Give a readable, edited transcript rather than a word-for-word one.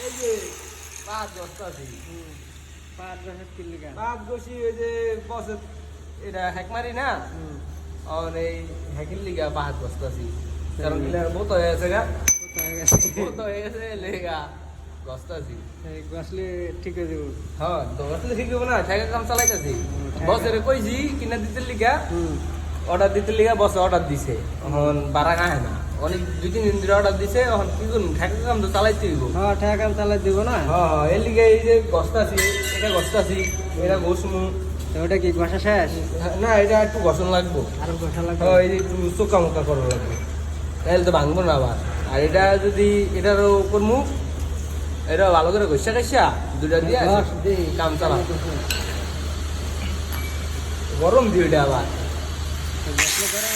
এই যে পাঁচ বস্তা আছে। পাঁচ বসি ওই যে বসে এটা হ্যাক মারি না, আর এই হ্যাকের লিগা পাঁচ বস্তা আছে। কারণ বহুত হয়ে গেছে গা, বহুত হয়ে গেছে লেগা বস্তা আছে। ঠিক হয়ে যাবো। হ্যাঁ তো আসলে ঠিক হবে না, ঠেকা কাম চালাইতেছি। বসের কইছি কিনা দিতে লিগা, অর্ডার দিতে লিগা বসে অর্ডার দিছে, এখন বারা খায় না। অনেক 2-3 দিন ধরে অর্ডার দিছে, এখন কি করুন ঠেকা কাম তো চালাইতে হইব। হ্যাঁ ঠেকা কাম চালাই দিব না। হ্যাঁ এর লিগে এই যে গস্তাছি, এটা গস্তাছি, এটা ঘষমু। ওটা কি ঘষা শেষ? না এটা একটু ঘষণ লাগবো, আরো ঘষা লাগবে। হ্যাঁ এই যে একটু চোকা মোকা করা লাগবে, তাহলে তো ভাঙবো না আবার। আর এটা যদি এটারও করমু, এটা ভালো করে ঘষা ঘষা দুটা দিয়ে কাম চালা। গরম দিয়ে এটা আবার ঘষলে করে